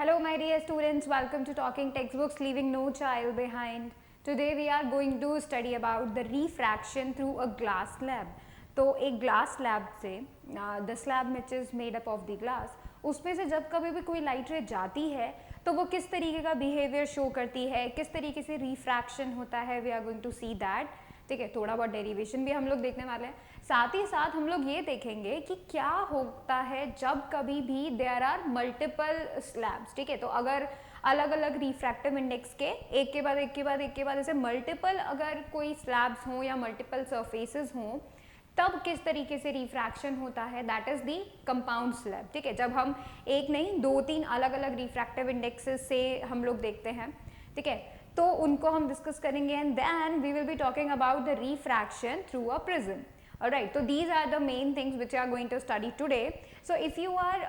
Hello my dear students, welcome to Talking Textbooks, leaving no child behind. Today we are going to study about the refraction through a glass slab. तो एक glass slab से the slab which is made up of the glass, उसमें से जब कभी भी कोई light रे जाती है तो वो किस तरीके का बिहेवियर शो करती है, किस तरीके से रिफ्रैक्शन होता है, we are going to see that. ठीक है, थोड़ा बहुत डेरिवेशन भी हम लोग देखने वाले हैं. साथ ही साथ हम लोग ये देखेंगे कि क्या होता है जब कभी भी देयर आर मल्टीपल स्लैब्स. ठीक है, तो अगर अलग अलग रिफ्रैक्टिव इंडेक्स के एक के बाद एक के बाद एक के बाद ऐसे मल्टीपल अगर कोई स्लैब्स हों या मल्टीपल सरफेसेस हों तब किस तरीके से रिफ्रैक्शन होता है, that is the compound slab. ठीक है, जब हम एक नहीं दो तीन अलग अलग रिफ्रैक्टिव इंडेक्सेस से हम लोग देखते हैं. ठीक है, तो उनको हम डिस्कस करेंगे and then we will be talking about the refraction through a prism. Alright, so these are the main things which we are going to study today. So if you are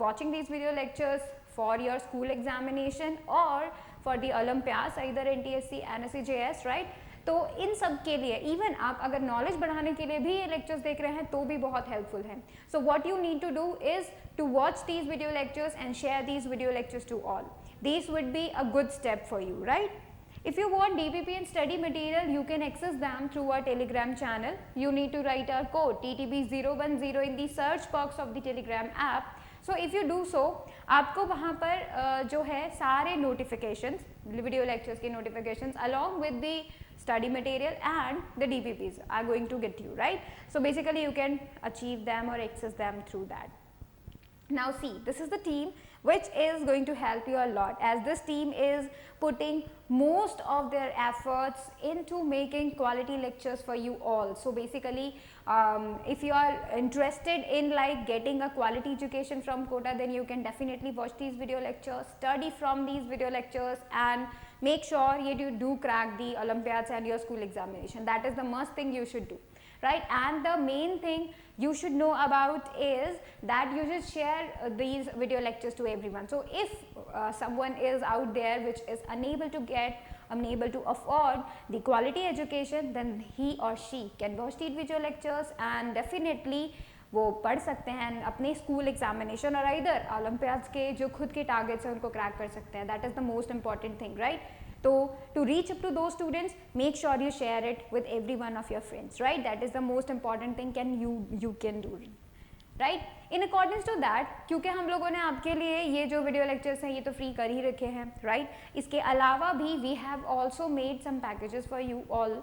watching these video lectures for your school examination or for the Olympiads, either NTSC, NSC, JS, right? तो इन सब के लिए even आप अगर knowledge बढ़ाने के लिए भी ये लेक्चर्स देख रहे हैं तो भी बहुत हेल्पफुल है. So what you need to do is to watch these video lectures and share these video lectures to all. These would be a good step for you, right? If you want DPP and study material, you can access them through our Telegram channel. You need to write our code TTB010 in the search box of the Telegram app. So if you do so, आपको वहाँ पर जो है सारे notifications, video lectures के notifications along with the study material and the DPPs are going to get you, right? So basically you can achieve them or access them through that. Now see, this is the team which is going to help you a lot, as this team is putting most of their efforts into making quality lectures for you all. So basically if you are interested in like getting a quality education from Kota, then you can definitely watch these video lectures, study from these video lectures and make sure you do crack the Olympiads and your school examination. That is the must thing you should do, right? And the main thing you should know about is that you should share these video lectures to everyone. So if someone is out there which is unable to afford the quality education, then he or she can watch these video lectures and definitely वो पढ़ सकते हैं अपने school examination और इधर Olympiads के जो खुद के टारगेट्स हैं उनको क्रैक कर सकते हैं. That is the most important thing, right? So to reach up to those students, make sure you share it with every one of your friends, right? That is the most important thing you can do, right? In accordance to that, क्योंकि हम लोगों ने आपके लिए ये जो video lectures हैं ये तो फ्री कर ही रखे हैं, right? इसके अलावा भी we have also made some packages for you all.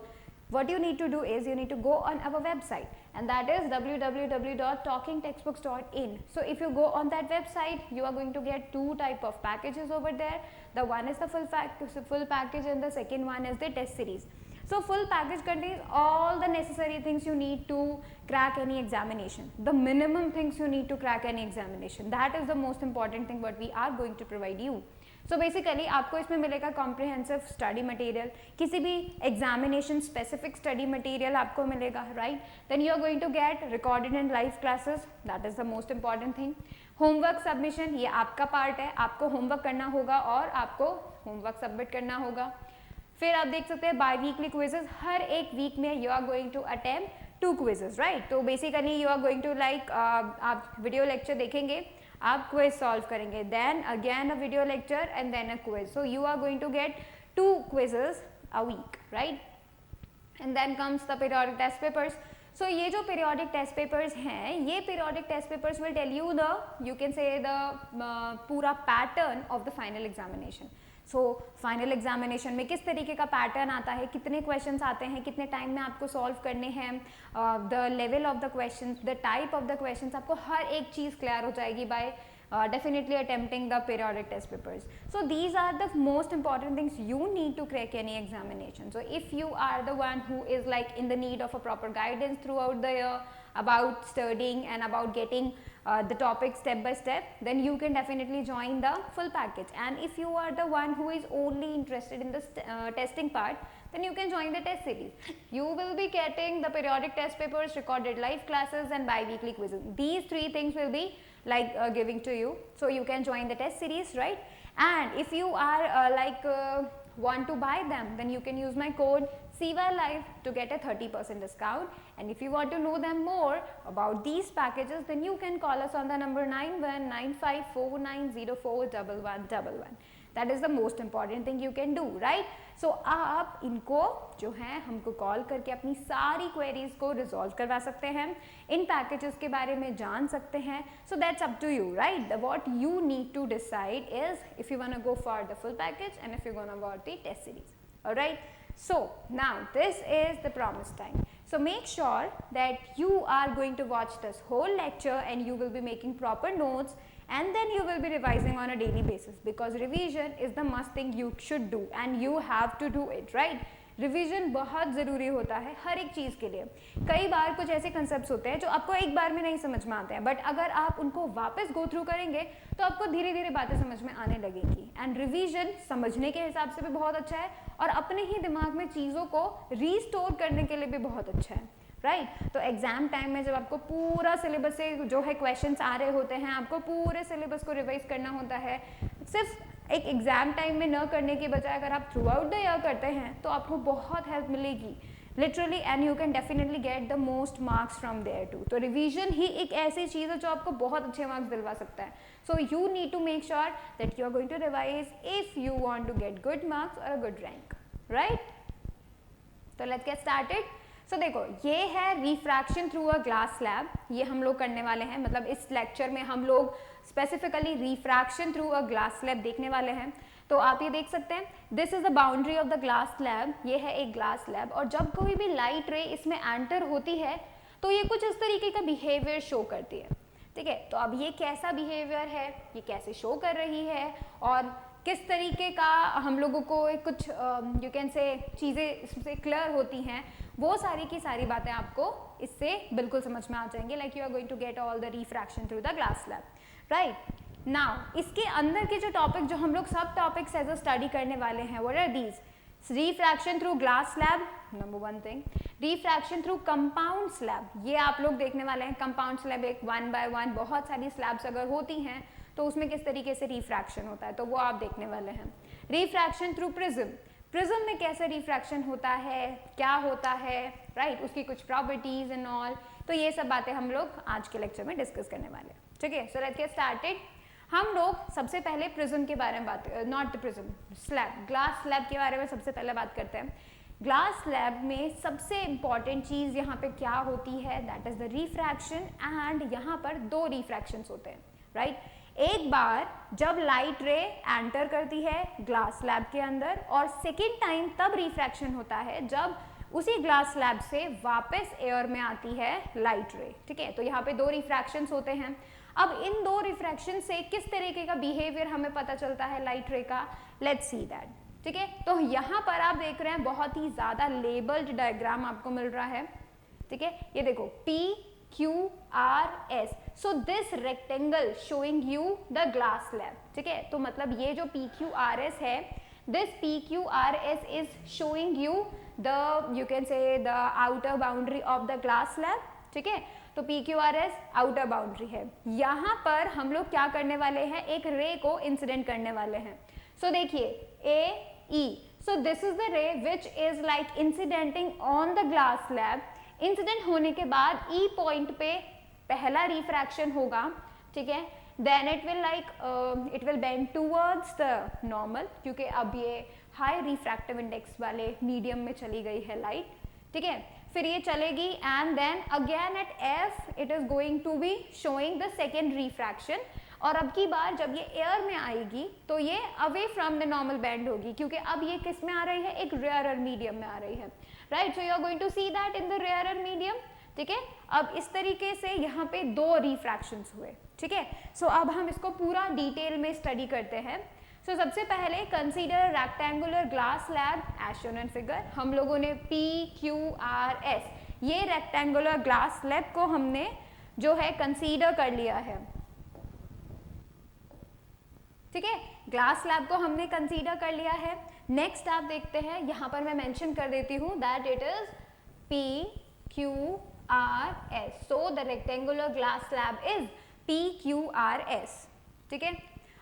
What you need to do is you need to go on our website, and that is www.talkingtextbooks.in. So if you go on that website, you are going to get two type of packages over there. The one is the full package and the second one is the test series. So full package contains all the necessary things you need to crack any examination, the minimum things you need to crack any examination. That is the most important thing what we are going to provide you. So basically आपको इसमें मिलेगा comprehensive study material, किसी भी examination specific study material आपको मिलेगा, right? Then you are going to get recorded and live classes, that is the most important thing. Homework submission, ये आपका part है, आपको homework करना होगा और आपको homework submit करना होगा. फिर आप देख सकते हैं बाई वीकली क्विजेज, हर एक वीक में you are going to attempt 2 quizzes, right? तो basically you are going to like आप वीडियो लेक्चर देखेंगे, आप क्विज सॉल्व करेंगे, then again a video lecture and then a quiz. So you are going to get 2 quizzes a week, right? And then comes the periodic test papers. So ये जो periodic test papers हैं, ये periodic test papers will tell you the you can से the पूरा pattern of the final examination. So final examination में किस तरीके का पैटर्न आता है, कितने क्वेश्चंस आते हैं, कितने टाइम में आपको सॉल्व करने हैं, the level of the questions, the type of the questions, आपको हर एक चीज़ क्लियर हो जाएगी bye definitely attempting the periodic test papers. So these are the most important things you need to crack any examination. So if you are the one who is like in the need of a proper guidance throughout the year about studying and about getting the topic step by step, then you can definitely join the full package. And if you are the one who is only interested in the testing part, then you can join the test series. You will be getting the periodic test papers, recorded live classes and bi-weekly quizzes. These 3 things will be like giving to you, so you can join the test series, right? And if you are want to buy them, then you can use my code CY Live to get a 30% discount. And if you want to know them more about these packages, then you can call us on the number 919549041111. That is the most important thing you can do, right? So आप इनको जो है हमको call करके अपनी सारी queries को resolve करवा सकते हैं, इन पैकेजेस के बारे में जान सकते हैं. So that's up to you, right? What you need to decide is if you wanna go for the full package and if you're gonna go the test series. Alright? So now this is the promised time. So make sure that you are going to watch this whole lecture and you will be making proper notes, and then you will be revising on a daily basis, because revision is the must thing you should do and you have to do it, right? Revision बहुत ज़रूरी होता है हर एक चीज़ के लिए. कई बार कुछ ऐसे कंसेप्ट्स होते हैं जो आपको एक बार में नहीं समझ में आते हैं, बट अगर आप उनको वापस गो थ्रू करेंगे तो आपको धीरे धीरे बातें समझ में आने लगेंगी. एंड रिवीजन समझने के हिसाब से भी बहुत अच्छा है और अपने ही दिमाग में चीज़ों को रीस्टोर करने के लिए भी बहुत अच्छा है, राइट? तो एग्जाम टाइम में जब आपको पूरा सिलेबस से जो है क्वेश्चंस आ रहे होते हैं, आपको पूरे सिलेबस को रिवाइज करना होता है. सिर्फ एक एग्जाम टाइम में न करने के बजाय अगर आप थ्रू आउट द ईयर करते हैं तो आपको बहुत हेल्प मिलेगी literally, and you can definitely get the most marks from there too. तो रिवीजन ही एक ऐसी चीज़ है जो आपको बहुत अच्छे मार्क्स दिलवा सकता है. So you need to make sure that you are going to revise if you want to get good marks और अ गुड रैंक, राइट? तो लेट्स गेट स्टार्टेड. सो देखो, ये है refraction through a glass slab. ये हम लोग करने वाले हैं, मतलब इस लेक्चर में हम लोग specifically refraction through a glass slab देखने वाले हैं. तो आप ये देख सकते हैं, this is the boundary of the glass slab. ये है एक ग्लास स्लैब और जब कोई भी लाइट रे इसमें एंटर होती है तो ये कुछ इस तरीके का बिहेवियर शो करती है, ठीक है? तो अब ये कैसा बिहेवियर है, ये कैसे शो कर रही है और किस तरीके का हम लोगों को कुछ यू कैन से चीज़ें इससे क्लियर होती हैं, वो सारी की सारी बातें आपको इससे बिल्कुल समझ में आ जाएंगे. Like you are going to get all the refraction through the glass slab, right? Now इसके अंदर के जो टॉपिक जो हम लोग सब टॉपिक्स एज अ स्टडी करने वाले हैं, what are these? Refraction through glass slab, number one thing. Refraction through compound slab, ये आप लोग देखने वाले हैं. कंपाउंड स्लैब एक 1 by 1 बहुत सारी स्लैब्स अगर होती हैं तो उसमें किस तरीके से रिफ्रैक्शन होता है, तो वो आप देखने वाले हैं. रिफ्रैक्शन थ्रू प्रिज्म, प्रिज्म में कैसे रिफ्रैक्शन होता है, क्या होता है, राइट? उसकी कुछ प्रॉपर्टीज एंड ऑल. तो ये सब बातें हम लोग आज के लेक्चर में डिस्कस करने वाले हैं, ठीक है? So let's get started. हम लोग सबसे पहले प्रिज्म के बारे में बात, not prism, slab, glass slab के बारे में सबसे पहले बात करते हैं. ग्लास स्लैब में सबसे इंपॉर्टेंट चीज़ यहाँ पे क्या होती है, that is the refraction. And यहाँ पर दो रिफ्रैक्शंस होते हैं, राइट? एक बार जब लाइट रे एंटर करती है ग्लास स्लैब के अंदर, और सेकेंड टाइम तब रिफ्रैक्शन होता है जब उसी ग्लास स्लैब से वापस एयर में आती है लाइट रे, ठीक है? तो यहाँ पे दो रिफ्रैक्शंस होते हैं. अब इन दो रिफ्रैक्शन से किस तरीके का बिहेवियर हमें पता चलता है लाइट रे का, लेट्स सी दैट, ठीक है? तो यहाँ पर आप देख रहे हैं बहुत ही ज़्यादा लेबल्ड डायग्राम आपको मिल रहा है, ठीक है? ये देखो PQRS. So this rectangle showing you the glass slab, ठीक है? तो मतलब ये जो PQRS है, this PQRS is showing you the, you can से the outer boundary of the glass slab, ठीक है? तो PQRS आउटर बाउंड्री है. यहाँ पर हम लोग क्या करने वाले हैं, एक रे को इंसिडेंट करने वाले हैं. सो देखिए AE. So this is the ray which is like incidenting on the glass slab. Incident होने के बाद E पॉइंट पे पहला रिफ्रैक्शन होगा, ठीक है? Then it will like it will bend towards the normal, क्योंकि अब ये हाई रिफ्रैक्टिव इंडेक्स वाले मीडियम में चली गई है लाइट, ठीक है? फिर ये चलेगी and then again at F it is going to be showing the second refraction. और अब की बार जब ये एयर में आएगी तो ये away from the normal bend होगी, क्योंकि अब ये किस में आ रही है, एक रेयरर मीडियम में आ रही है, right? So you are going to see that in the rarer medium, ठीक है? अब इस तरीके से यहाँ पे दो रिफ्रैक्शंस हुए, ठीक है? सो अब हम इसको पूरा डिटेल में स्टडी करते हैं. सो सबसे पहले consider rectangular glass slab as shown in figure. हम लोगों ने PQRS, ये रेक्टेंगुलर ग्लास स्लैब को हमने जो है कंसीडर कर लिया है, ठीक है? ग्लास स्लैब को हमने कंसीडर कर लिया है. नेक्स्ट आप देखते हैं, यहाँ पर मैं मेंशन कर देती हूँ that it is PQRS. So the rectangular glass slab is PQRS, ठीक है?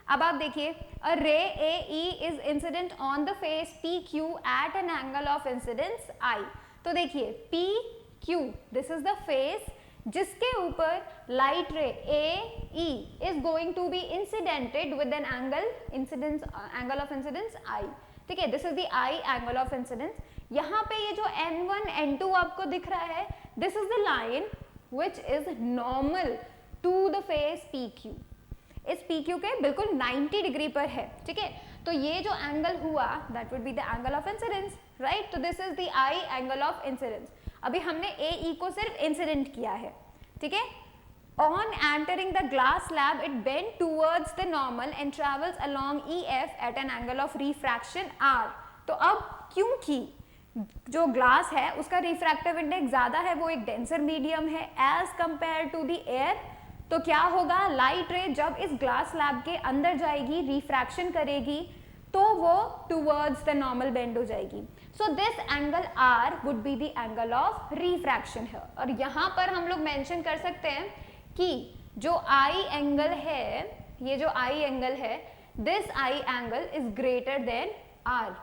अब आप देखिए, a ray AE is incident on the face PQ at an angle of incidence I। तो देखिए PQ this is the face जिसके ऊपर light ray AE is going to be incidented with an angle of incidence I। ठीक है, this is the I angle of incidence. यहाँ पे ये जो N1 N2 आपको दिख रहा है, this is the line which is normal to the face PQ। इस PQ के बिल्कुल 90 डिग्री पर है। ठीक है, तो ये जो एंगल हुआ that would be the angle of incidence, right. तो this is the I angle of incidence. अभी हमने AE को सिर्फ इंसिडेंट किया है। ठीक है, on entering the glass slab it bend towards the normal and travels along EF at an angle of refraction R। तो अब क्योंकि जो ग्लास है उसका रिफ्रैक्टिव इंडेक्स ज्यादा है, वो एक डेंसर मीडियम है as compare to the air, तो क्या होगा, लाइट रे जब इस ग्लास स्लैब के अंदर जाएगी, रिफ्रैक्शन करेगी, तो वो टूवर्ड्स द नॉर्मल बेंड हो जाएगी। So this angle R would be the angle of refraction है। और यहाँ पर हम लोग मेंशन कर सकते हैं कि जो I एंगल है, ये जो I एंगल है, this I angle is greater than R।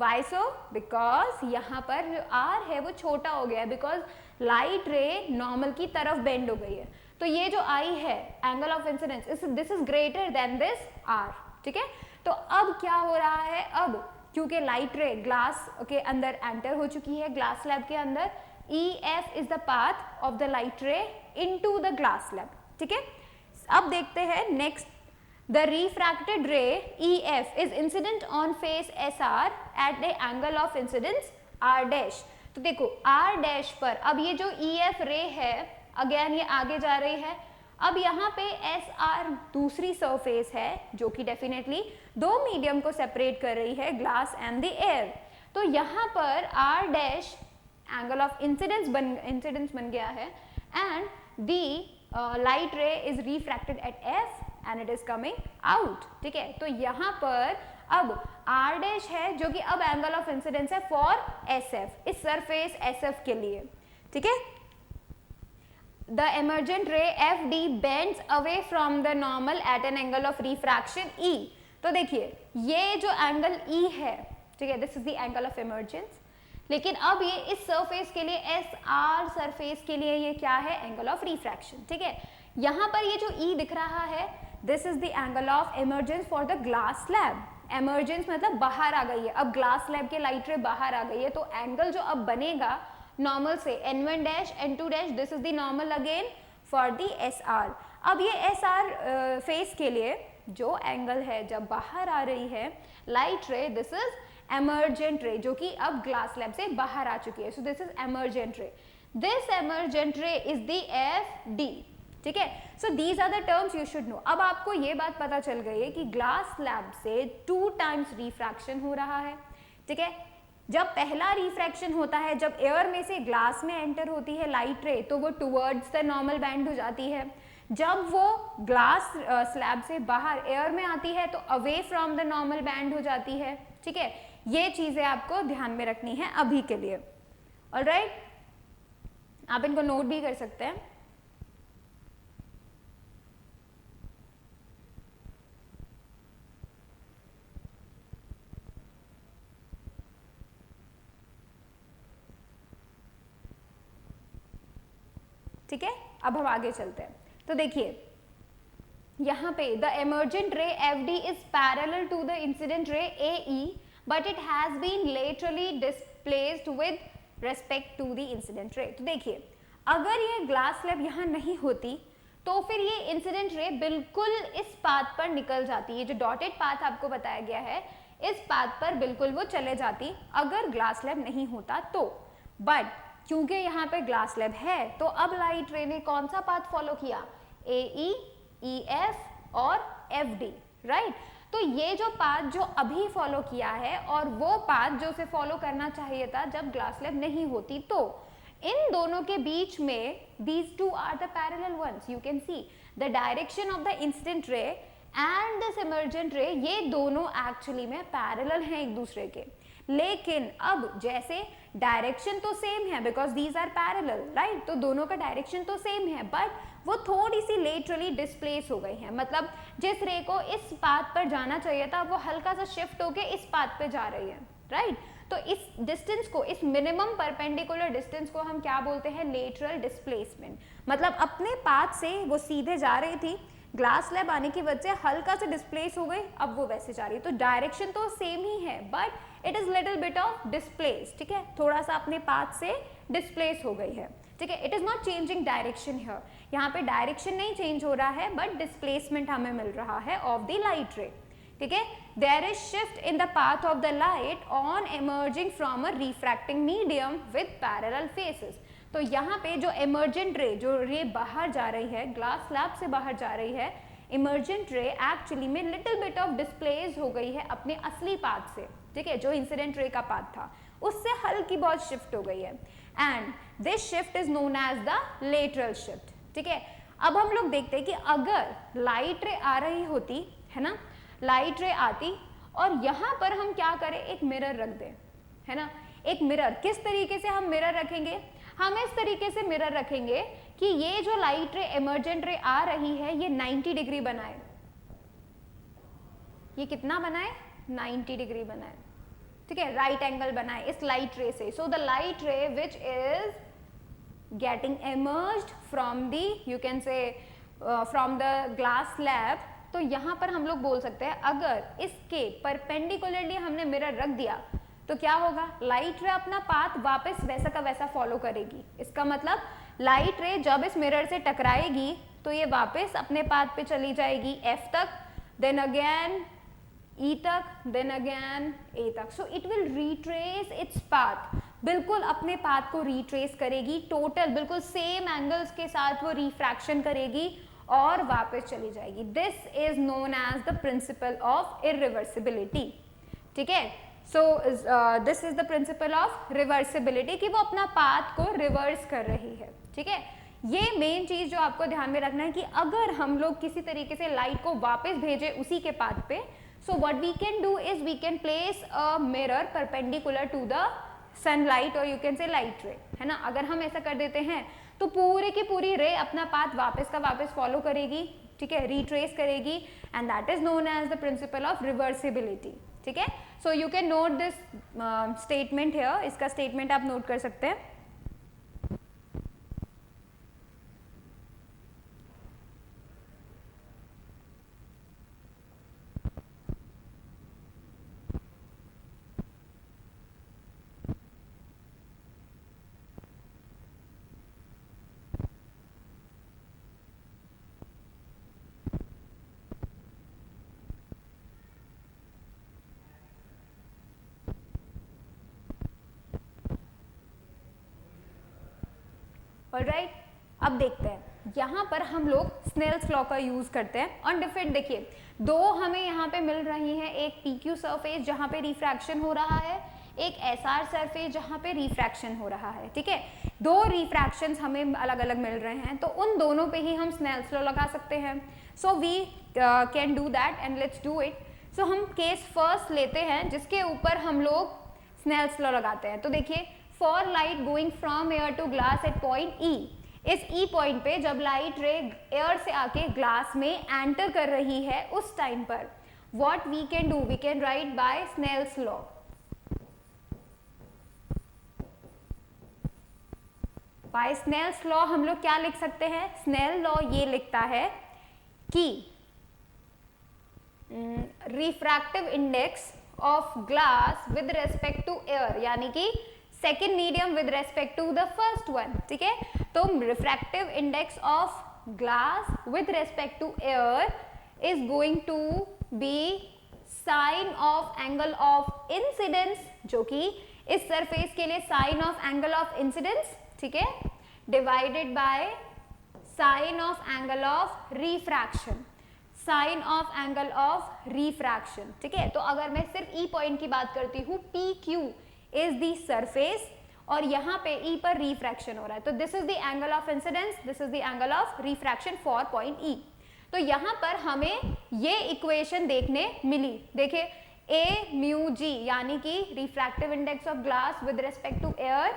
Why so? Because यहाँ पर जो R है वो छोटा हो गया है, बिकॉज लाइट रे नॉर्मल की तरफ बेंड हो गई है। तो ये जो I है, angle of incidence, this is greater than this R। ठीक है, तो अब क्या हो रहा है, अब क्योंकि लाइट रे ग्लास के अंदर एंटर हो चुकी है, ग्लास स्लैब के अंदर, EF is the path of the light रे इनटू द ग्लास स्लैब। ठीक है, अब देखते हैं next, the refracted ray EF is incident on face SR at the angle of incidence R dash। तो देखो R dash पर अब ये जो EF रे है, अगेन ये आगे जा रही है, अब यहाँ पे SR दूसरी सरफेस है जो कि डेफिनेटली दो मीडियम को सेपरेट कर रही है, ग्लास एंड द एयर। तो यहाँ पर R dash angle of incidence बन गया है and the light ray is refracted at F and it is coming out। ठीक है, तो यहाँ पर अब R डैश है जो कि अब एंगल ऑफ इंसिडेंस है फॉर SF, इस सरफेस SF के लिए। ठीक है, the emergent ray FD bends away from the normal at an angle of refraction E। तो देखिए ये जो एंगल E है, ठीक है, this is the angle of emergence, लेकिन अब ये इस सरफेस के लिए, SR सरफेस के लिए ये क्या है, एंगल ऑफ रिफ्रैक्शन। ठीक है, यहाँ पर ये जो E दिख रहा है, this is the angle of emergence for the glass slab. Emergence मतलब बाहर आ गई है, अब ग्लास स्लैब के लाइट रे बाहर आ गई है, तो एंगल जो अब बनेगा नॉर्मल से N1 dash N2 dash, this is the normal again for the SR। अब ये SR फेस के लिए जो एंगल है जब बाहर आ रही है लाइट रे, दिस इज एमर्जेंट रे जो कि अब ग्लास स्लैब से बाहर आ चुकी है, so this is emergent ray. This emergent ray is the FD। ठीक है, so these are the terms you should know. अब आपको ये बात पता चल गई है कि ग्लास स्लैब से 2 टाइम्स रिफ्रैक्शन हो रहा है। ठीक है, जब पहला रिफ्रैक्शन होता है, जब एयर में से ग्लास में एंटर होती है लाइट रे, तो वो टुवर्ड्स द नॉर्मल बैंड हो जाती है। जब वो ग्लास स्लैब से बाहर एयर में आती है तो away from the normal band हो जाती है। ठीक है, ये चीजें आपको ध्यान में रखनी है अभी के लिए। ऑलराइट, आप इनको नोट भी कर सकते हैं। ठीक है, अब हम आगे चलते हैं। तो देखिए यहाँ पे the emergent ray FD is parallel to the incident ray AE but it has been laterally displaced with respect to the incident ray. तो देखिए अगर ये ग्लास स्लैब यहाँ नहीं होती तो फिर ये इंसिडेंट रे बिल्कुल इस पाथ पर निकल जाती है, जो डॉटेड पाथ आपको बताया गया है इस पाथ पर बिल्कुल वो चले जाती अगर ग्लास स्लैब नहीं होता तो। बट क्योंकि यहाँ पे ग्लास स्लैब है तो अब लाइट रे ने कौन सा पाथ फॉलो किया, AE, EF और FD, राइट। तो ये जो पाथ जो अभी फॉलो किया है और वो पाथ जो उसे फॉलो करना चाहिए था जब ग्लास स्लैब नहीं होती, तो इन दोनों के बीच में these two are the parallel ones, you can see the direction of the incident ray and this emergent ray, ये दोनों एक्चुअली में पैरेलल हैं एक दूसरे के। लेकिन अब जैसे डायरेक्शन तो सेम है because these are parallel, right, तो दोनों का डायरेक्शन तो सेम है, बट वो थोड़ी सी लेटरली डिस्प्लेस हो गई है, मतलब जिस रे को इस पाथ पर जाना चाहिए था वो हल्का सा शिफ्ट होके इस पाथ पे जा रही है, राइट। तो इस डिस्टेंस को, इस मिनिमम परपेंडिकुलर डिस्टेंस को हम क्या बोलते हैं, लेटरल डिस्प्लेसमेंट। मतलब अपने पाथ से वो सीधे जा रही थी, ग्लास स्लैब आने की वजह से हल्का सा डिस्प्लेस हो गई, अब वो वैसे जा रही है, तो डायरेक्शन तो सेम ही है but it is little bit of displace, ठीक है, थोड़ा सा अपने पाथ से डिस्प्लेस हो गई है, ठीक है। It is not changing direction here, यहाँ पे डायरेक्शन नहीं चेंज हो रहा है बट डिस्प्लेसमेंट हमें मिल रहा है ऑफ द लाइट रे, ठीक है। There is shift in the path of the light on emerging from a refracting medium with parallel faces. तो यहाँ पे जो एमर्जेंट रे, जो रे बाहर जा रही है, ग्लास स्लैब से बाहर जा रही है, इमर्जेंट रे एक्चुअली में लिटिल बिट ऑफ डिस्प्लेस हो गई है अपने असली पाथ से, ठीक है, जो इंसिडेंट रे का पाथ था उससे हल्की बहुत शिफ्ट हो गई है, and this shift is known as the lateral shift, ठीक है। अब हम लोग देखते हैं कि अगर लाइट रे आ रही होती है ना, लाइट रे आती और यहाँ पर हम क्या करें, एक मिरर रख दें, है ना, एक मिरर। किस तरीके से हम मिरर रखेंगे, हम इस तरीके से मिरर रखेंगे कि ये जो लाइट रे, इमर्जेंट रे आ रही है, ये 90 डिग्री बनाए, ये कितना बनाए, 90 डिग्री बनाए, ठीक है, राइट एंगल बनाए इस लाइट रे से। सो द लाइट रे which is getting emerged from the, you can से फ्रॉम द ग्लास स्लैब, तो यहाँ पर हम लोग बोल सकते हैं अगर इसके परपेंडिकुलरली हमने मिरर रख दिया तो क्या होगा, लाइट रे अपना पाथ वापस वैसा का वैसा फॉलो करेगी। इसका मतलब लाइट रे जब इस मिरर से टकराएगी तो ये वापस अपने पाथ पे चली जाएगी F तक, देन अगेन E तक, देन अगेन A तक। सो it will retrace its path, बिल्कुल अपने पाथ को रिट्रेस करेगी, टोटल बिल्कुल सेम एंगल्स के साथ वो रिफ्रैक्शन करेगी और वापस चली जाएगी। This is known as the principle of irreversibility, ठीक है। So this is the principle of reversibility कि वो अपना पाथ को रिवर्स कर रही है, ठीक है। ये मेन चीज जो आपको ध्यान में रखना है कि अगर हम लोग किसी तरीके से लाइट को वापस भेजे उसी के पाथ पे, so what we can do is we can place a mirror perpendicular to the sunlight और you can say light ray, है ना। अगर हम ऐसा कर देते हैं तो पूरे की पूरी रे अपना पाथ वापस का वापस फॉलो करेगी, ठीक है, रिट्रेस करेगी, and that is known as the principle of reversibility, ठीक है। So you can note this statement here, इसका स्टेटमेंट आप नोट कर सकते हैं। ऑलराइट, अब देखते हैं यहाँ पर हम लोग स्नेल्स लॉ का यूज करते हैं ऑन डिफरेंट। देखिए दो हमें यहाँ पे मिल रही हैं, एक PQ सरफेस जहाँ पे रिफ्रैक्शन हो रहा है, एक SR सरफेस जहाँ पे रिफ्रैक्शन हो रहा है, ठीक है। दो रिफ्रैक्शंस हमें अलग अलग मिल रहे हैं, तो उन दोनों पे ही हम स्नेल्स लॉ लगा सकते हैं। So we can do that and let's do it. So हम केस फर्स्ट लेते हैं जिसके ऊपर हम लोग स्नेल्स लॉ लगाते हैं। तो देखिए, for light going from air to glass at point E, इस E पॉइंट पे जब लाइट रे एयर से आके ग्लास में एंटर कर रही है उस टाइम पर what we can do, we can write by Snell's law. By Snell's law हम लोग क्या लिख सकते हैं, स्नेल लॉ ये लिखता है कि refractive index of glass with respect to air, यानी कि second medium with respect to the first one, ठीक है। तो refractive index of glass with respect to air is going to be sine of angle of incidence, जो कि इस surface के लिए sine of angle of incidence, ठीक है, divided by sine of angle of refraction, sine of angle of refraction, ठीक है। तो अगर मैं सिर्फ E पॉइंट की बात करती हूँ, PQ इज दी सरफेस और यहाँ पे E पर रिफ्रैक्शन हो रहा है, तो this is the angle of incidence, this is the angle of refraction for point E। तो यहाँ पर हमें ये इक्वेशन देखने मिली। देखिए ए म्यू जी, यानी कि refractive index of glass with respect to air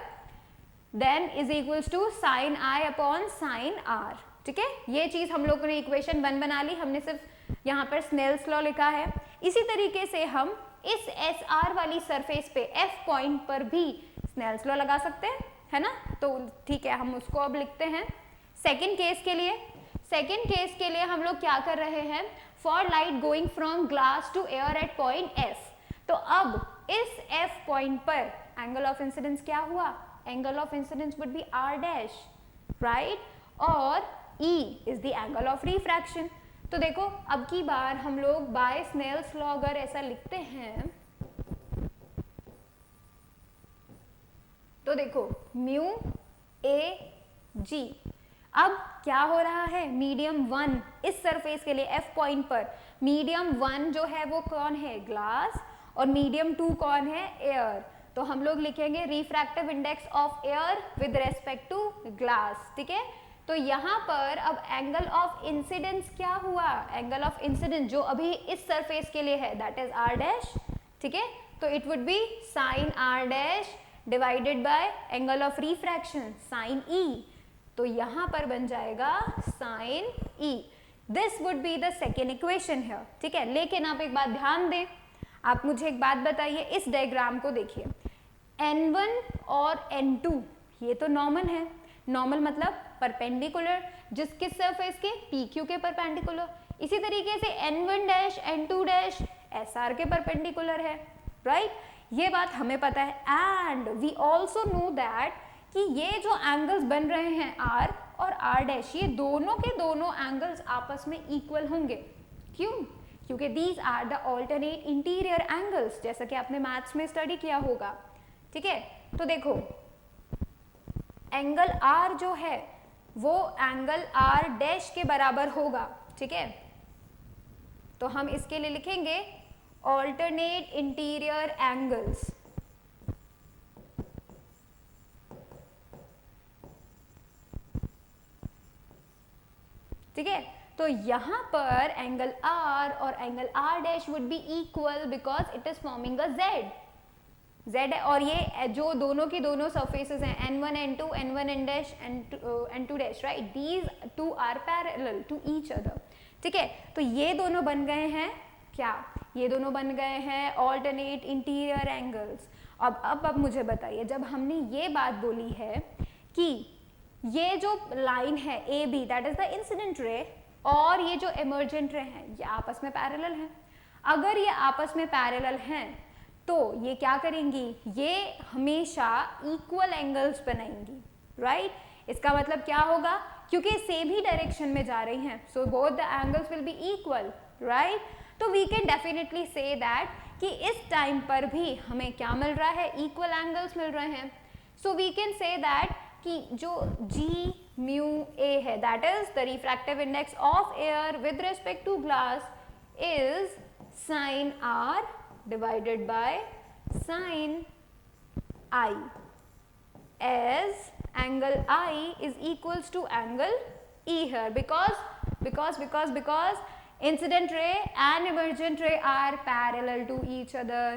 then is equals to sine i upon sine r. ठीक है, ये चीज हम लोगों ने इक्वेशन 1 बना ली, हमने सिर्फ यहाँ पर स्नेल्स लॉ लिखा है। इसी तरीके से हम इस एस आर वाली सरफेस पे एफ पॉइंट पर भी स्नेल्स लॉ लगा सकते हैं, है ना। तो ठीक है, हम उसको अब लिखते हैं सेकेंड केस के लिए। सेकेंड केस के लिए हम लोग क्या कर रहे हैं, for light going from glass to air at point F. तो अब इस एफ पॉइंट पर एंगल ऑफ इंसिडेंस क्या हुआ, angle of incidence would be r dash, right, और E is the angle of refraction. तो देखो अब की बार हम लोग बाय स्नेल्स लॉ अगर ऐसा लिखते हैं तो देखो म्यू ए जी, अब क्या हो रहा है, मीडियम 1 इस सरफेस के लिए एफ पॉइंट पर मीडियम 1 जो है वो कौन है, ग्लास, और मीडियम 2 कौन है, एयर। तो हम लोग लिखेंगे refractive index of air with respect to glass. ठीक है, तो यहाँ पर अब एंगल ऑफ इंसिडेंस क्या हुआ, एंगल ऑफ इंसिडेंस जो अभी इस सरफेस के लिए है दैट इज आर डैश। ठीक है, तो it would be sine r dash divided by angle of refraction sine e. तो यहाँ पर बन जाएगा sine e. This would be the second equation here. ठीक है, लेकिन आप एक बात ध्यान दें, आप मुझे एक बात बताइए, इस डायग्राम को देखिए, N1 और N2 ये तो नॉर्मल है, नॉर्मल मतलब परपेंडिकुलर, जिस किस सरफेस के, PQ के परपेंडिकुलर। इसी तरीके से N1 dash N2 dash SR के परपेंडिकुलर है, राइट, ये बात हमें पता है। And we also know that कि ये जो एंगल्स बन रहे हैं R और R डैश, ये दोनों के दोनों एंगल्स आपस में इक्वल होंगे। क्यों, क्योंकि these are the alternate interior angles, जैसा कि आपने मैथ्स में स्टडी किया होगा। ठीक है, तो देखो एंगल R जो है वो एंगल R डैश के बराबर होगा। ठीक है, तो हम इसके लिए लिखेंगे ऑल्टरनेट इंटीरियर एंगल्स। ठीक है, तो यहां पर एंगल R और angle R dash would be equal because it is forming a Z है, और ये जो दोनों की दोनों सरफेसेस हैं N1 N2 N1 N dash N2 dash, right, these two are parallel to each other. ठीक है, तो ये दोनों बन गए हैं क्या, ये दोनों बन गए हैं ऑल्टरनेट इंटीरियर एंगल्स। अब मुझे बताइए, जब हमने ये बात बोली है कि ये जो लाइन है A B that is the incident ray और ये जो इमर्जेंट रे हैं ये आपस में पैरेलल हैं। अगर ये आपस में पैरेलल हैं तो ये क्या करेंगी, ये हमेशा इक्वल एंगल्स बनाएंगी, राइट। इसका मतलब क्या होगा, क्योंकि सेम ही डायरेक्शन में जा रही हैं, so both the angles will be equal, right. तो we can definitely say that कि इस टाइम पर भी हमें क्या मिल रहा है, इक्वल एंगल्स मिल रहे हैं। So we can say that कि जो जी म्यू ए है that is the refractive index of air with respect to glass is sine r divided by sin I, as angle I is equals to angle E here because incident ray and emergent ray are parallel to each other,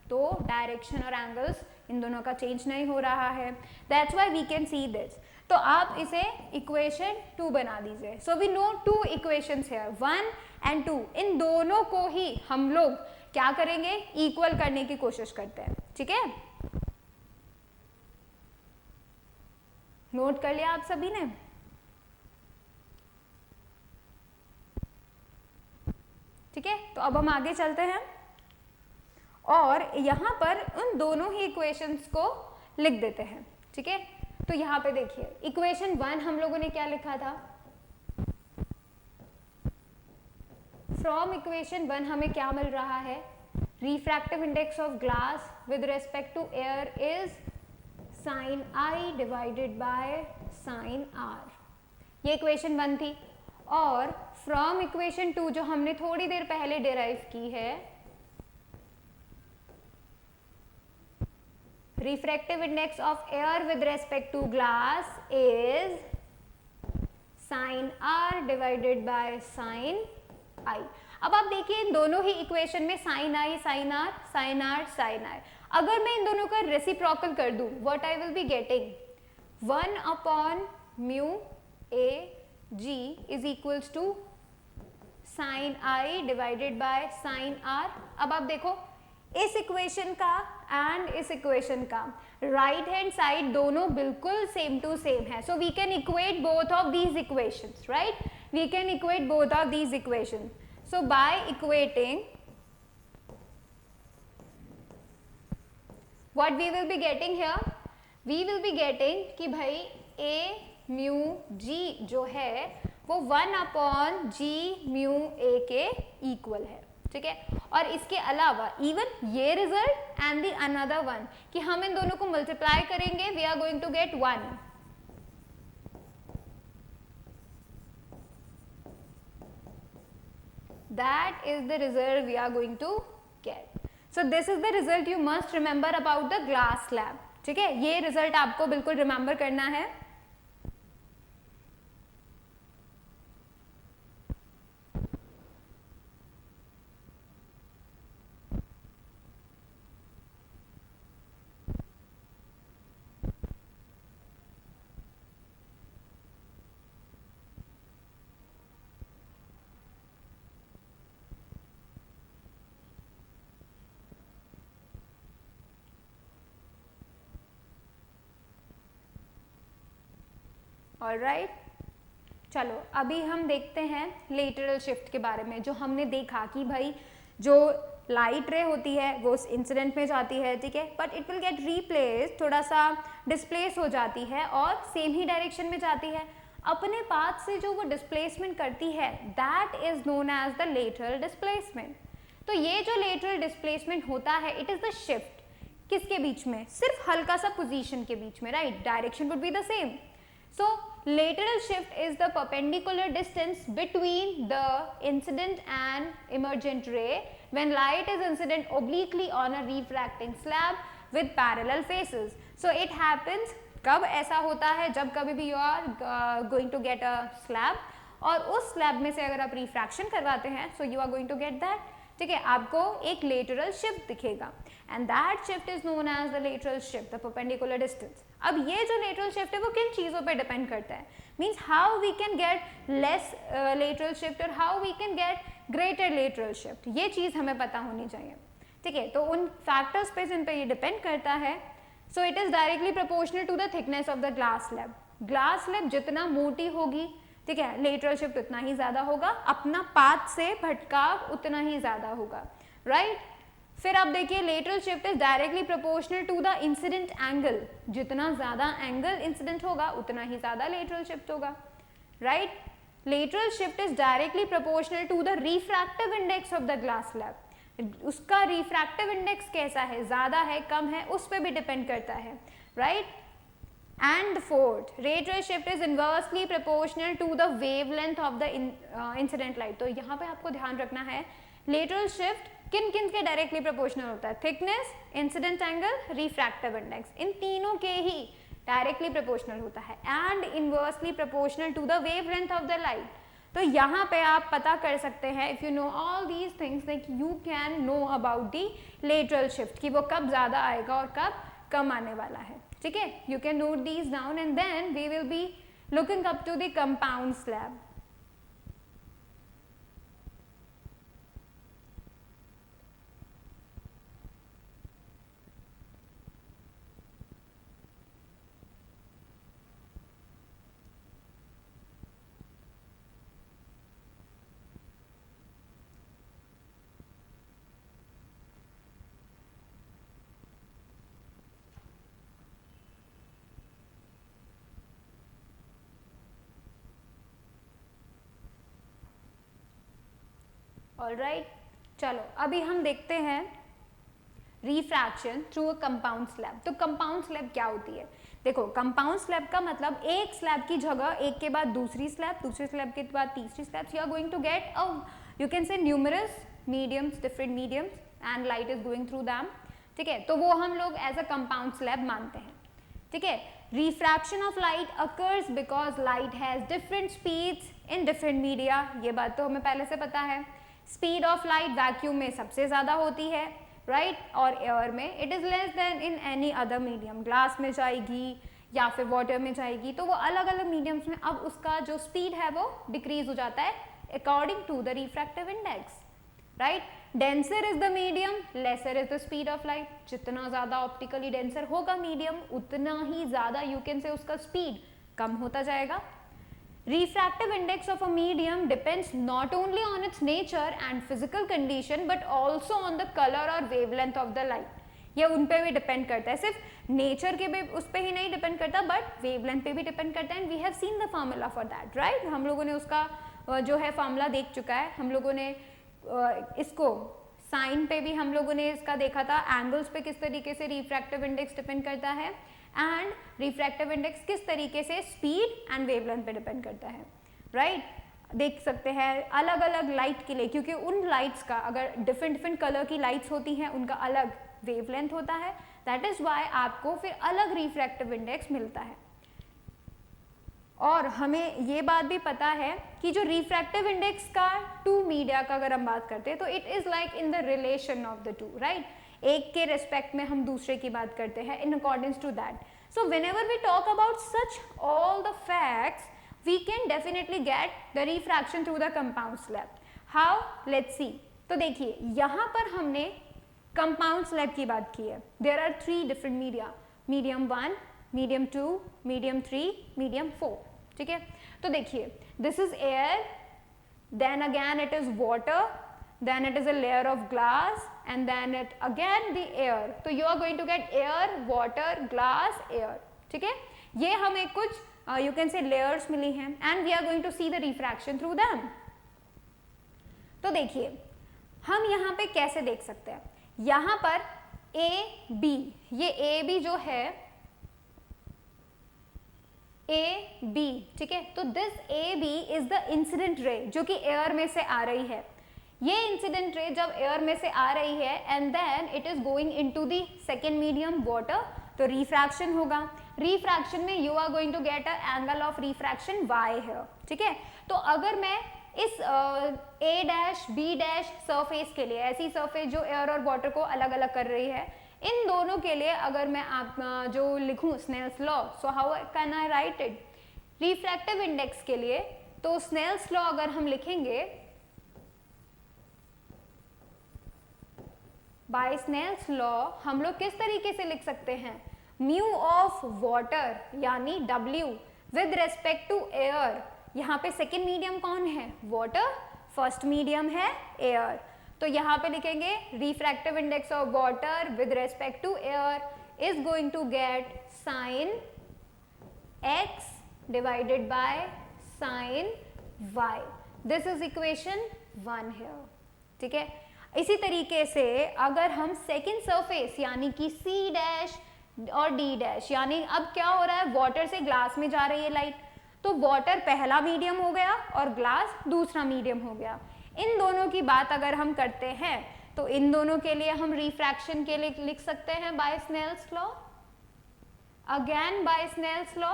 तो direction और angles इन दोनों का change नहीं हो रहा है, that's why we can see this. तो आप इसे इक्वेशन 2 बना दीजिए। So we know 2 equations here 1 and 2, इन दोनों को ही हम लोग क्या करेंगे, इक्वल करने की कोशिश करते हैं। ठीक है, नोट कर लिया आप सभी ने। ठीक है, तो अब हम आगे चलते हैं और यहां पर उन दोनों ही इक्वेशंस को लिख देते हैं। ठीक है, तो यहां पे देखिए इक्वेशन 1 हम लोगों ने क्या लिखा था, फ्रॉम इक्वेशन 1 हमें क्या मिल रहा है, refractive index of glass with respect to air is sine i divided by sine r, ये इक्वेशन 1 थी। और फ्रॉम इक्वेशन 2 जो हमने थोड़ी देर पहले डिराइव की है, refractive index of air with respect to glass is sine r divided by sine i. अब आप देखिए इन दोनों ही इक्वेशन में sine i sine r sine r sine r, अगर मैं इन दोनों का रेसिप्रोकल कर दूं, what I will be getting 1 upon mu a g is equals to sine i divided by sine r. अब आप देखो इस इक्वेशन का एंड इस इक्वेशन का राइट हैंड साइड दोनों बिल्कुल सेम टू सेम है, so we can equate both of these equations, right, we can equate both of these equations. So by equating what we will be getting here, we will be getting कि भाई a mu g जो है वो 1 upon g mu a के equal है, ठीक है। और इसके अलावा इवन ये result and the another one कि हम इन दोनों को मल्टीप्लाई करेंगे, we are going to get 1, that is the result we are going to get. So this is the result you must remember about the glass slab, ठीक है, ये result आपको बिल्कुल रिमेंबर करना है। ऑलराइट, चलो अभी हम देखते हैं लेटरल शिफ्ट के बारे में। जो हमने देखा कि भाई जो लाइट रे होती है वो उस इंसिडेंट में जाती है, ठीक है, but it will get replace, थोड़ा सा डिस्प्लेस हो जाती है और सेम ही डायरेक्शन में जाती है। अपने पाथ से जो वो डिस्प्लेसमेंट करती है that is known as the lateral displacement. तो ये जो लेटरल डिस्प्लेसमेंट होता है इट इज द शिफ्ट किसके बीच में, सिर्फ हल्का सा पोजीशन के बीच में, right, direction would be the same. So lateral shift is the perpendicular distance between the incident and emergent ray when light is incident obliquely on a refracting slab with parallel faces. So it happens, कब ऐसा होता है, जब कभी भी you are going to get a slab और उस slab में से अगर आप refraction करवाते हैं so you are going to get that, ठीक है, आपको एक lateral shift दिखेगा and that shift is known as the lateral shift, the perpendicular distance. अब ये जो lateral shift है वो किन चीज़ों पे डिपेंड करता है, means how we can get less lateral shift और how we can get greater lateral shift, ये चीज़ हमें पता होनी चाहिए, ठीक है। तो उन फैक्टर्स पे जिन पे ये डिपेंड करता है, so it is directly proportional to the thickness of the glass slab. Glass slab जितना मोटी होगी, ठीक है, लेटरल शिफ्ट उतना ही ज्यादा होगा, अपना पाथ से भटकाव उतना ही ज्यादा होगा, राइट। फिर आप देखिए lateral shift is directly proportional to the incident angle, जितना ज्यादा एंगल इंसिडेंट होगा उतना ही ज्यादा लेटरल शिफ्ट होगा, right. Lateral shift is directly proportional to the refractive index of the glass slab, उसका रिफ्रैक्टिव इंडेक्स कैसा है, ज्यादा है कम है, उस पर भी डिपेंड करता है, right. And fourth, lateral shift is inversely proportional to the wavelength of the incident light. तो यहाँ पे आपको ध्यान रखना है lateral shift किन किन के डायरेक्टली प्रोपोर्शनल होता है, thickness, incident angle, refractive index, इन तीनों के ही डायरेक्टली प्रोपोर्शनल होता है and inversely proportional to the wavelength of the light. तो यहाँ पे आप पता कर सकते हैं, if you know all these things that you can know about the lateral shift कि वो कब ज्यादा आएगा और कब कम आने वाला है, ठीक है। You can note these down and then we will be looking up to the compound slab. Alright, चलो अभी हम देखते हैं refraction through a compound slab. तो कंपाउंड स्लैब क्या होती है, देखो कंपाउंड स्लैब का मतलब एक स्लैब की जगह एक के बाद दूसरी स्लैब, दूसरी स्लैब के बाद तीसरी slab, you are going to get a you can say numerous mediums, different mediums and light is going through them, ठीक है। तो वो हम लोग एज अ कंपाउंड स्लैब मानते हैं, ठीक है। Refraction of light occurs because light has different speeds in different media, ये बात तो हमें पहले से पता है, स्पीड ऑफ लाइट वैक्यूम में सबसे ज़्यादा होती है, राइट, और एयर में it is less then in any other medium, glass में जाएगी या फिर वाटर में जाएगी, तो वो अलग अलग मीडियम्स में अब उसका जो स्पीड है वो डिक्रीज हो जाता है according to the refractive index, right. Denser is the medium, lesser is the speed of light, जितना ज़्यादा ऑप्टिकली डेंसर होगा मीडियम उतना ही ज़्यादा यू कैन से उसका स्पीड कम होता जाएगा। Refractive index of a medium depends not only on its nature and physical condition but also on the color or wavelength of the light. ये उन पे भी डिपेंड करता है, सिर्फ नेचर के भी उस पे ही नहीं डिपेंड करता बट वेवलेंथ पे भी डिपेंड करता है, and we have seen the formula for that, right. हम लोगों ने उसका जो है फार्मूला देख चुका है, हम लोगों ने इसको साइन पे भी हम लोगों ने इसका देखा था, एंगल्स पे किस तरीके से रिफ्रैक्टिव इंडेक्स डिपेंड करता है, एंड रिफ्रैक्टिव इंडेक्स किस तरीके से स्पीड एंड वेवलेंथ पे डिपेंड करता है, राइट। देख सकते हैं अलग अलग लाइट के लिए, क्योंकि उन लाइट्स का अगर डिफरेंट कलर की लाइट्स होती हैं उनका अलग वेवलेंथ होता है, दैट इज वाई आपको फिर अलग रिफ्रैक्टिव इंडेक्स मिलता है। और हमें ये बात भी पता है कि जो रिफ्रैक्टिव इंडेक्स का टू मीडिया का अगर हम बात करते हैं तो it is like in the relation of the two, right, एक के रेस्पेक्ट में हम दूसरे की बात करते हैं इन according to that. So whenever we talk about such all the facts we can definitely get the refraction through the compound slab. How, let's see. तो देखिए यहाँ पर हमने कंपाउंड स्लैब की बात की है। There are 3 different media, medium 1, medium 2, medium 3, medium 4, ठीक है। तो देखिए this is air, then again it is water, then it is a layer of glass, and then it again the air. तो you are going to get air, water, glass, air, ठीक है। ये हमें कुछ you can say layers मिली हैं, and we are going to see the refraction through them. तो देखिए हम यहाँ पे कैसे देख सकते हैं, यहाँ पर A, B, ये A, B जो है A, B, ठीक है। तो this A, B is the incident ray जो कि एयर में से आ रही है। ये इंसिडेंट रे जब एयर में से आ रही है and then it is going into the second medium water, तो रिफ्रैक्शन होगा। रिफ्रैक्शन में you are going to get a angle of refraction y है, ठीक है। तो अगर मैं इस A dash B dash surface के लिए, ऐसी सरफेस जो एयर और वाटर को अलग अलग कर रही है, इन दोनों के लिए अगर मैं आप जो लिखूं Snell's law, so how can I write it. Refractive index के लिए तो स्नेल्स लॉ अगर हम लिखेंगे, बाय स्नेल्स लॉ हम लोग किस तरीके से लिख सकते हैं, म्यू ऑफ वाटर यानी W with respect to air. यहाँ पे सेकेंड मीडियम कौन है, वाटर, फर्स्ट मीडियम है एयर, तो यहाँ पे लिखेंगे refractive index of water with respect to air is going to get sine x divided by sine y। This is equation 1 here, ठीक है। इसी तरीके से अगर हम सेकेंड सरफेस यानी कि C डैश और D डैश, यानी अब क्या हो रहा है, वाटर से ग्लास में जा रही है लाइट, तो वाटर पहला मीडियम हो गया और ग्लास दूसरा मीडियम हो गया। इन दोनों की बात अगर हम करते हैं तो इन दोनों के लिए हम रिफ्रैक्शन के लिए लिख सकते हैं by Snell's law, again by Snell's law.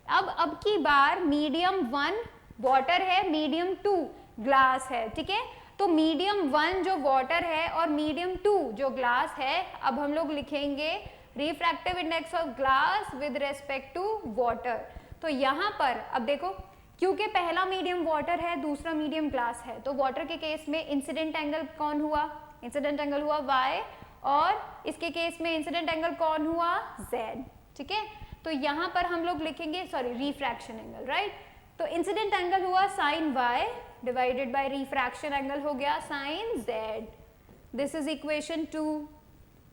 अब की बार मीडियम 1 वाटर है, मीडियम 2 ग्लास है, ठीक है। तो मीडियम 1 जो वाटर है और मीडियम 2 जो ग्लास है, अब हम लोग लिखेंगे refractive index of glass with respect to water. तो यहाँ पर अब देखो, क्योंकि पहला मीडियम वाटर है, दूसरा मीडियम ग्लास है, तो वाटर के केस में इंसिडेंट एंगल कौन हुआ, इंसिडेंट एंगल हुआ y, और इसके केस में इंसिडेंट एंगल कौन हुआ, z, ठीक है। तो यहाँ पर हम लोग लिखेंगे, सॉरी, रिफ्रैक्शन एंगल, राइट। तो इंसिडेंट एंगल हुआ sine y divided by refraction angle हो गया sine z। This is equation 2,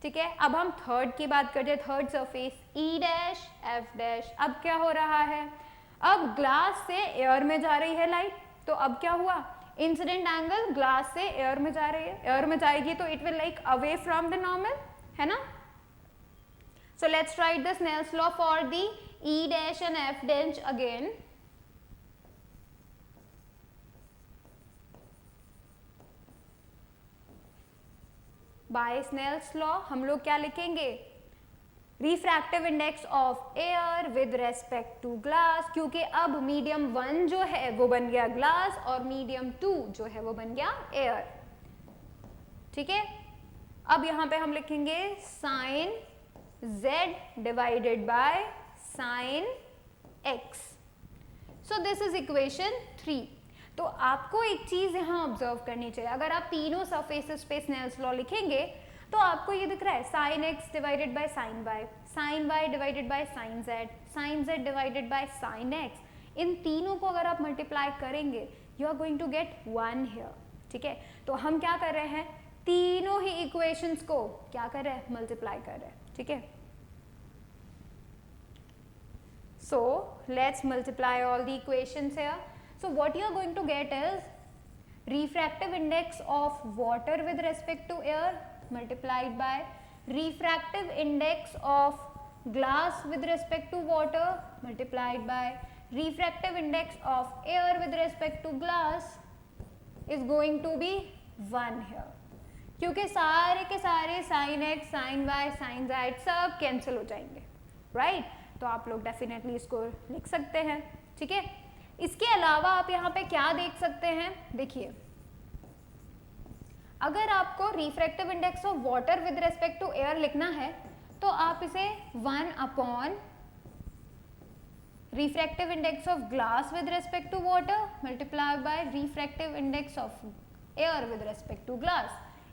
ठीक है। अब हम थर्ड की बात करते हैं, third surface E dash F dash. अब क्या हो रहा है, अब ग्लास से एयर में जा रही है लाइट, तो अब क्या हुआ, इंसिडेंट एंगल ग्लास से एयर में जा रही है, एयर में जाएगी तो it will like away from the normal, है ना। So let's write the Snell's law for the E dash and F dash again. By Snell's law हम लोग क्या लिखेंगे, refractive index of air with respect to glass, क्योंकि अब medium 1 जो है वो बन गया ग्लास और मीडियम 2 जो है वो बन गया एयर। ठीक है, अब यहां पे हम लिखेंगे sine z divided by sine x। So this is equation 3। तो आपको एक चीज यहां ऑब्जर्व करनी चाहिए, अगर आप तीनों सरफेसेस पे स्नेल्स लॉ लिखेंगे तो आपको ये दिख रहा है sine x divided by sine y, sine y divided by sine z, sine z divided by sine x। इन तीनों को अगर आप मल्टीप्लाई करेंगे you are going to get 1 here. ठीक है, तो हम क्या कर रहे हैं, तीनों ही इक्वेशंस को क्या कर रहे हैं, मल्टीप्लाई कर रहे हैं। ठीक है, so let's multiply all the equations here. So what you are going to get is refractive index of water with respect to air multiplied by refractive index of glass with respect to water multiplied by refractive index of air with respect to glass is going to be 1 here, क्योंकि सारे के सारे sin x, sin y, sin z सब cancel हो जाएंगे, right? तो आप लोग डेफिनेटली इसको लिख सकते हैं। ठीक है, इसके अलावा आप यहाँ पे क्या देख सकते हैं, देखिए अगर आपको refractive index of water with respect to air लिखना है तो आप इसे 1 upon refractive index of glass with respect to water multiply by refractive index of air with respect to glass,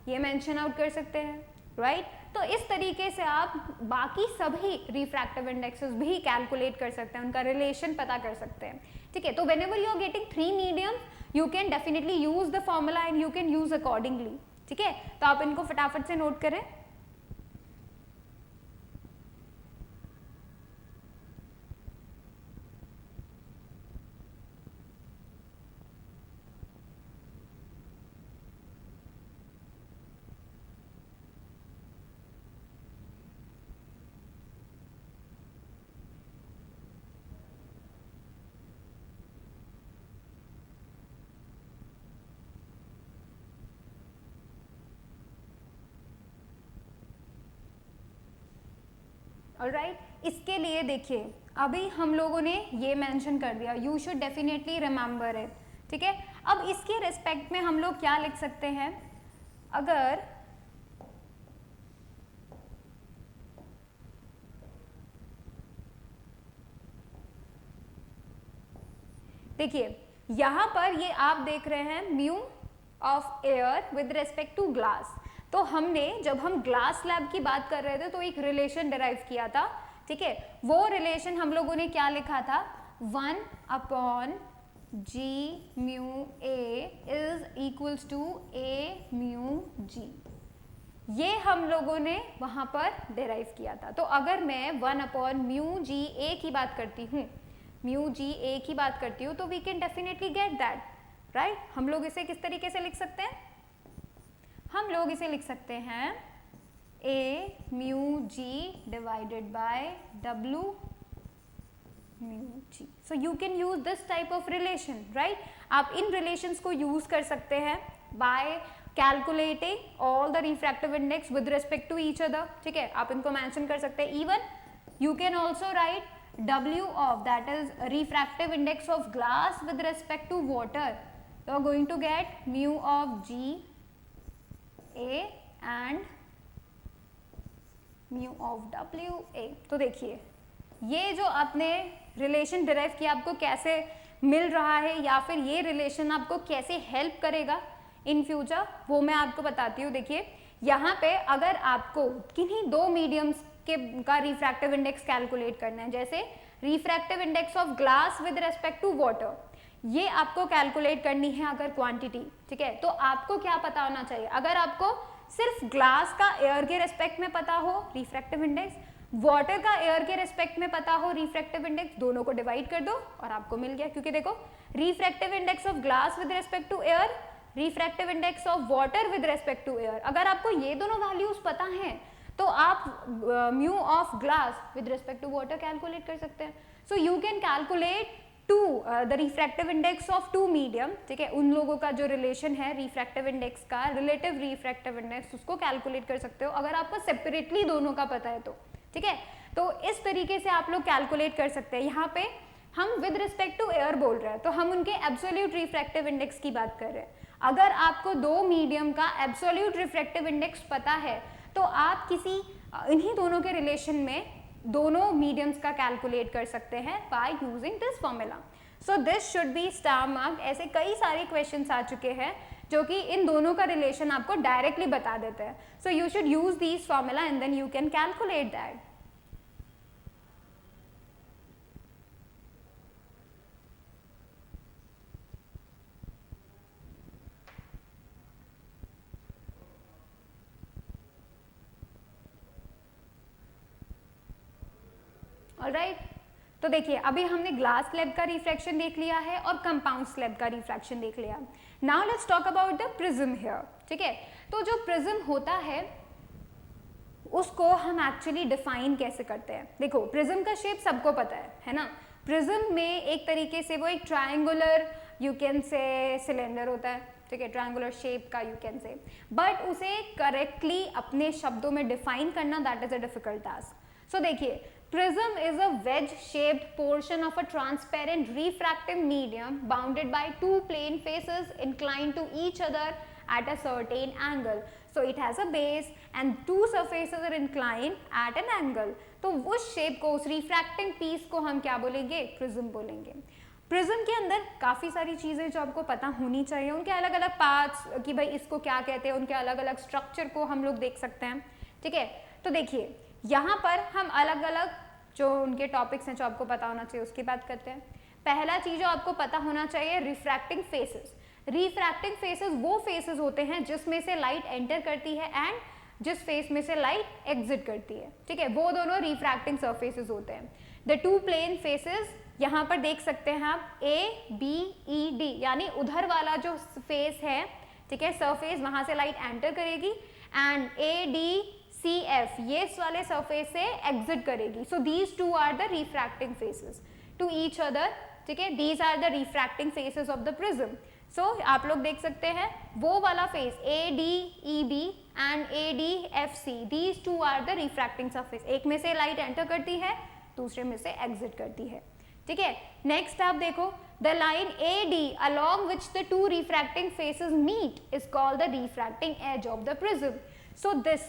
ये मेंशन आउट कर सकते हैं, राइट? तो इस तरीके से आप बाकी सभी रिफ्रैक्टिव इंडेक्सेस भी कैलकुलेट कर सकते हैं, उनका रिलेशन पता कर सकते हैं। ठीक है, तो whenever you are getting 3 medium you can definitely use the formula and you can use accordingly. ठीक है, तो आप इनको फटाफट से नोट करें। ऑलराइट, इसके लिए देखिए अभी हम लोगों ने ये मेंशन कर दिया, you should definitely remember it. ठीक है, अब इसके रिस्पेक्ट में हम लोग क्या लिख सकते हैं, अगर देखिए यहां पर ये आप देख रहे हैं mu of air with respect to glass, तो हमने जब हम ग्लास स्लैब की बात कर रहे थे तो एक रिलेशन डिराइव किया था। ठीक है, वो रिलेशन हम लोगों ने क्या लिखा था, 1 upon g mu a is equals to a mu g, ये हम लोगों ने वहां पर डिराइव किया था। तो अगर मैं 1 अपॉन म्यू जी ए की बात करती हूँ, म्यू जी ए की बात करती हूँ, तो we can definitely get that, right? हम लोग इसे किस तरीके से लिख सकते हैं, हम लोग इसे लिख सकते हैं a mu g divided by डब्ल्यू mu g. So you can use this type of relation, right? आप इन रिलेशंस को यूज कर सकते हैं by calculating all the refractive index with respect to each other. ठीक है, आप इनको मेंशन कर सकते हैं। Even you can also write W of, that is refractive index of glass with respect to water, you are going to get mu of G A and mu of W A। तो देखिए ये जो आपने relation derive किया आपको कैसे मिल रहा है या फिर ये रिलेशन आपको कैसे हेल्प करेगा इन फ्यूचर, वो मैं आपको बताती हूँ। देखिए यहाँ पे अगर आपको किन्हीं 2 मीडियम्स का रिफ्रैक्टिव इंडेक्स कैलकुलेट करना है, जैसे refractive index of glass with respect to water, ये आपको कैलकुलेट करनी है अगर क्वांटिटी। ठीक है, तो आपको क्या पता होना चाहिए, अगर आपको सिर्फ ग्लास का एयर के रेस्पेक्ट में पता हो रिफ्रैक्टिव इंडेक्स, वाटर का एयर के रेस्पेक्ट में पता हो रिफ्रैक्टिव इंडेक्स, दोनों को डिवाइड कर दो और आपको मिल गया। क्योंकि देखो refractive index of glass with respect to air, refractive index of water with respect to air, अगर आपको ये दोनों वैल्यूज पता हैं तो आप mu of glass with respect to water calculate कर सकते हैं। So you can calculate the refractive index of 2 medium. ठीक है, उन लोगों का जो रिलेशन है रिफ्रैक्टिव इंडेक्स का, रिलेटिव रिफ्रैक्टिव इंडेक्स, उसको कैलकुलेट कर सकते हो अगर आपको सेपरेटली दोनों का पता है तो। ठीक है, तो इस तरीके से आप लोग कैलकुलेट कर सकते हैं। यहाँ पे हम विद रिस्पेक्ट टू एयर बोल रहे हैं तो हम उनके एब्सोल्यूट रिफ्रैक्टिव इंडेक्स की बात कर रहे हैं। अगर आपको दो मीडियम का एब्सोल्यूट रिफ्रैक्टिव इंडेक्स पता है तो आप किसी इन्हीं दोनों के रिलेशन में दोनों मीडियम्स का कैलकुलेट कर सकते हैं by using this formula. So this should be star mark. ऐसे कई सारे क्वेश्चंस आ चुके हैं जो कि इन दोनों का रिलेशन आपको डायरेक्टली बता देते हैं। So you should use this formula and then you can calculate that. Alright, तो देखिए अभी हमने ग्लास स्लैब का रिफ्रैक्शन देख लिया है और कंपाउंड स्लैब का रिफ्रैक्शन देख लिया। Now let's talk about the prism here. ठीक है, तो जो प्रिज्म होता है उसको हम एक्चुअली डिफाइन कैसे करते हैं। देखो प्रिज्म का शेप सबको पता है ना। प्रिज्म में एक तरीके से वो एक triangular you can say cylinder होता है, ठीक है, ट्रायंगुलर शेप का यू कैन से, बट उसे करेक्टली अपने शब्दों में डिफाइन करना that is a difficult task. So देखिए prism is a wedge shaped portion of a transparent refractive medium bounded by two plane faces inclined to each other at a certain angle. So it has a base and two surfaces are inclined at an angle. तो उस shape को, उस refracting piece को हम क्या बोलेंगे, prism बोलेंगे। Prism के अंदर काफ़ी सारी चीज़ें जो आपको पता होनी चाहिए, उनके अलग अलग पार्ट्स कि भाई इसको क्या कहते हैं, उनके अलग अलग स्ट्रक्चर को हम लोग देख सकते हैं। ठीक है, तो देखिए यहाँ पर हम अलग अलग जो उनके टॉपिक्स हैं जो आपको पता होना चाहिए उसकी बात करते हैं। पहला चीज़ जो आपको पता होना चाहिए, रिफ्रैक्टिंग फेसेस। रिफ्रैक्टिंग फेसेस वो फेसेस होते हैं जिसमें से लाइट एंटर करती है एंड जिस फेस में से लाइट एग्जिट करती है। ठीक है, वो दोनों रिफ्रैक्टिंग सरफेसेस होते हैं। द टू प्लेन फेसेस यहाँ पर देख सकते हैं आप ए बी ई डी, यानी उधर वाला जो फेस है, ठीक है, सरफेस, वहां से लाइट एंटर करेगी and A D C F ये इस वाले सरफेस से एग्जिट करेगी। So these two are the refracting faces to each other. ठीक है, these are the refracting faces of the prism. So आप लोग देख सकते हैं वो वाला face A D E B and A D F C, these two are the refracting surface. एक में से लाइट एंटर करती है, दूसरे में से एग्जिट करती है। ठीक है, नेक्स्ट आप देखो, the line A D along which the two refracting faces meet is called the refracting edge of the prism. So this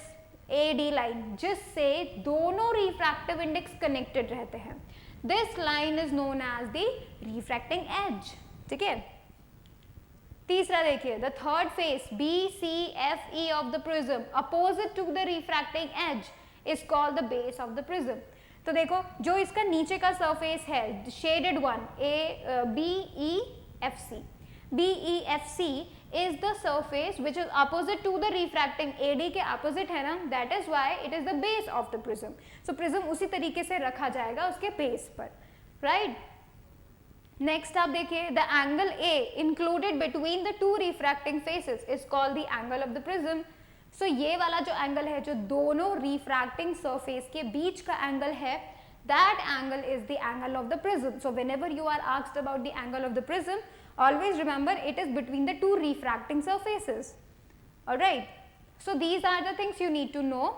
A D line जिससे दोनों रिफ्रैक्टिव इंडेक्स कनेक्टेड रहते हैं, this line is known as the refracting edge. ठीक है, तीसरा देखिए, the third face B C F E of the prism opposite to the refracting edge is called the base of the prism. तो देखो जो इसका नीचे का सरफेस है shaded one, A B E F C, B E F C is the surface which is opposite to the refracting, AD के opposite है ना, that is why it is the base of the prism. So prism उसी तरीके से रखा जाएगा उसके base पर, right? Next आप देखिए, the angle A included between the two refracting faces is called the angle of the prism. So ये वाला जो angle है जो दोनों refracting surface के बीच का angle है, that angle is the angle of the prism. So whenever you are asked about the angle of the prism, always remember it is between the two refracting surfaces. Alright, so these are the things you need to know.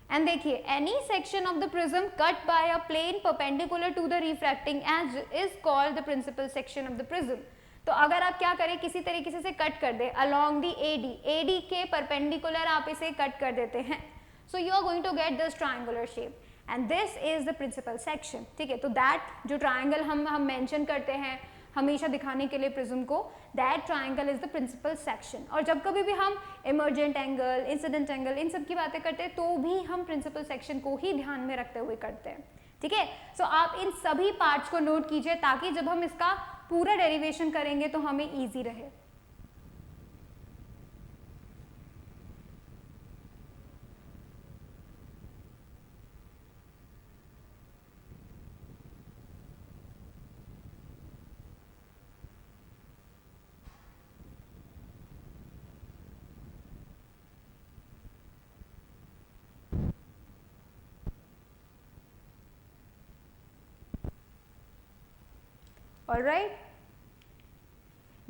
And देखिए, any section of the prism cut by a plane perpendicular to the refracting edge is called the principal section of the prism. तो अगर आप क्या करें, किसी तरीके से cut कर दे along the AD के perpendicular आप इसे कट कर देते हैं, so you are going to get this triangular shape and this is the principal section. ठीक है, तो that जो triangle हम mention करते हैं हमेशा दिखाने के लिए प्रिज्म को, that triangle is the principal section. और जब कभी भी हम इमर्जेंट एंगल, इंसिडेंट एंगल, इन सब की बातें करते हैं तो भी हम प्रिंसिपल सेक्शन को ही ध्यान में रखते हुए करते हैं। ठीक है, सो आप इन सभी पार्ट्स को नोट कीजिए ताकि जब हम इसका पूरा डेरिवेशन करेंगे तो हमें ईजी रहे। Alright,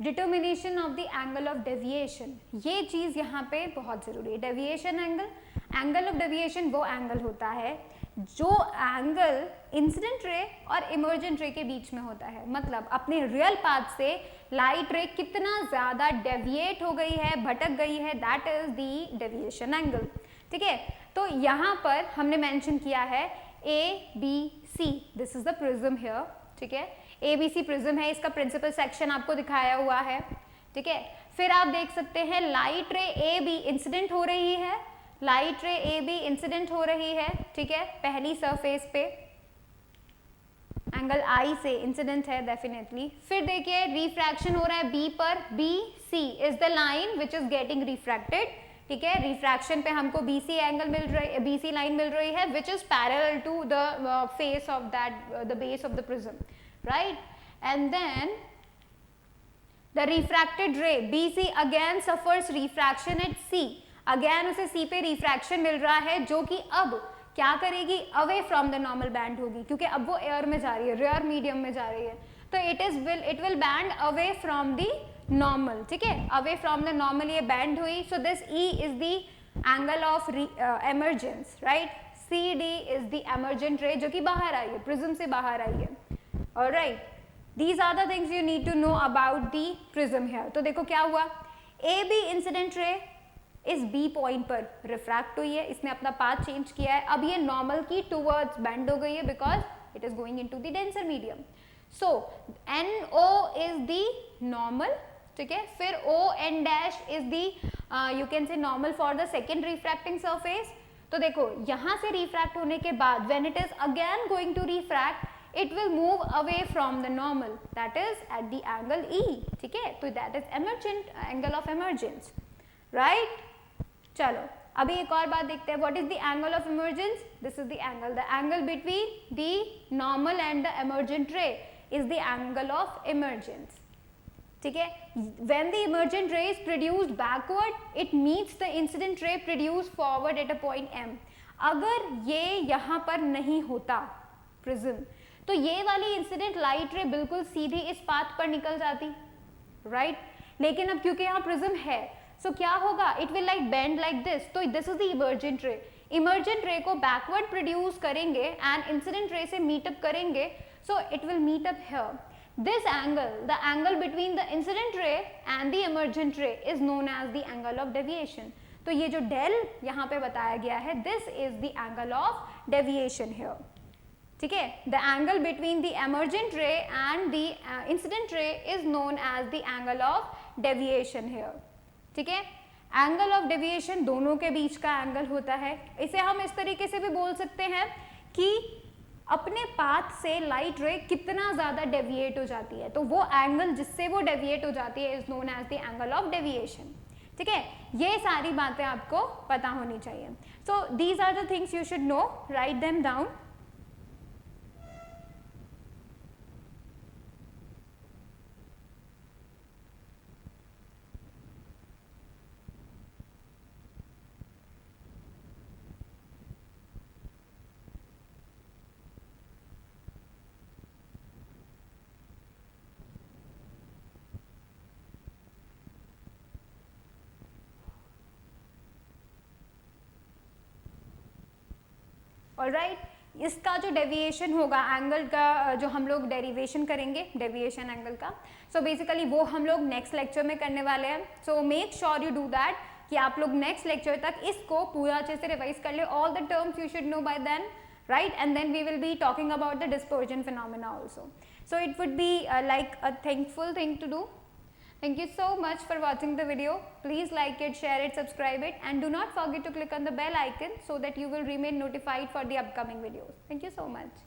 determination of the angle of deviation, ये चीज यहाँ पे बहुत जरूरी है। Deviation angle, angle of deviation वो एंगल होता है जो एंगल इंसिडेंट रे और इमर्जेंट रे के बीच में होता है, मतलब अपने रियल पाथ से लाइट रे कितना ज्यादा डेविएट हो गई है, भटक गई है, that is the deviation angle. ठीक है, तो यहाँ पर हमने मेंशन किया है A B C, this is the prism here. ठीक है, ABC प्रिज्म है, इसका प्रिंसिपल सेक्शन आपको दिखाया हुआ है। ठीक है, फिर आप देख सकते हैं लाइट रे AB इंसिडेंट हो रही है, लाइट रे AB इंसिडेंट हो रही है। ठीक है, पहली सरफेस पे एंगल I से इंसिडेंट है डेफिनेटली। फिर देखिए रिफ्रैक्शन हो रहा है B पर, BC is the line which is getting refracted. ठीक है, रिफ्रैक्शन पे हमको BC एंगल मिल रही है, BC लाइन मिल रही है which is parallel to the face of that, the base of the prism, right. And then the refracted ray BC again suffers refraction at C, again उसे C पे refraction मिल रहा है जो कि अब क्या करेगी, away from the normal bend होगी, क्योंकि अब वो एयर में जा रही है, रेयर मीडियम में जा रही है, तो it will band away from the normal. ठीक है, अवे फ्रॉम द नॉर्मल ये बैंड हुई, so this E is the angle of emergence, right. CD is the emergent रे जो कि बाहर आई है, प्रिज्म से बाहर आई है। Alright, these are the things you need to know about the prism here। तो देखो क्या हुआ, AB इंसिडेंट रे इस B पॉइंट पर रिफ्रैक्ट हुई है, इसने अपना पाथ चेंज किया है, अब ये नॉर्मल की टूवर्ड्स बेंड हो गई है because it is going into the denser medium. So NO is the normal. ठीक है, फिर ON dash is the you can say normal for the second refracting surface. तो देखो यहाँ से रिफ्रैक्ट होने के बाद when it is again going to refract, it will move away from the normal, that is at the angle E। ठीक है, तो that is emergent, angle of emergence, right। चलो अभी एक और बात देखते हैं, what is the angle of emergence? This is the angle between the normal and the emergent ray is the angle of emergence। ठीक है, when the emergent ray is produced backward, it meets the incident ray produced forward at a point M। अगर ये यहाँ पर नहीं होता prism, तो ये वाली इंसिडेंट लाइट रे बिल्कुल सीधी इस पाथ पर निकल जाती, राइट। लेकिन अब क्योंकि यहाँ प्रिज्म है, सो क्या होगा, it will like bend like this, तो this is the emergent ray. Emergent ray को बैकवर्ड प्रोड्यूस करेंगे एंड इंसिडेंट रे से मीटअप करेंगे, so it will meet up here. This angle, the angle between the incident ray and the emergent ray is known as the angle of deviation. तो ये जो del यहाँ पे बताया गया है, this is the angle of deviation here. ठीक है, the angle between the emergent ray and the incident ray is known as the angle of deviation here. ठीक है, एंगल ऑफ डेविएशन दोनों के बीच का एंगल होता है। इसे हम इस तरीके से भी बोल सकते हैं कि अपने पाथ से लाइट रे कितना ज्यादा डेविएट हो जाती है, तो वो एंगल जिससे वो डेविएट हो जाती है is known as the angle of deviation. ठीक है, ये सारी बातें आपको पता होनी चाहिए। So these are the things you should know, write them down. Alright, इसका जो डेविएशन होगा एंगल का, जो हम लोग डेरिवेशन करेंगे डेविएशन एंगल का, सो बेसिकली वो हम लोग नेक्स्ट लेक्चर में करने वाले हैं। So make sure you do that कि आप लोग नेक्स्ट लेक्चर तक इसको पूरा अच्छे से रिवाइज कर ले, all the terms you should know by then, right, and then we will be talking about the dispersion phenomena also. So it would be like a thankful thing to do. Thank you so much for watching the video. Please like it, share it, subscribe it, and do not forget to click on the bell icon so that you will remain notified for the upcoming videos. Thank you so much.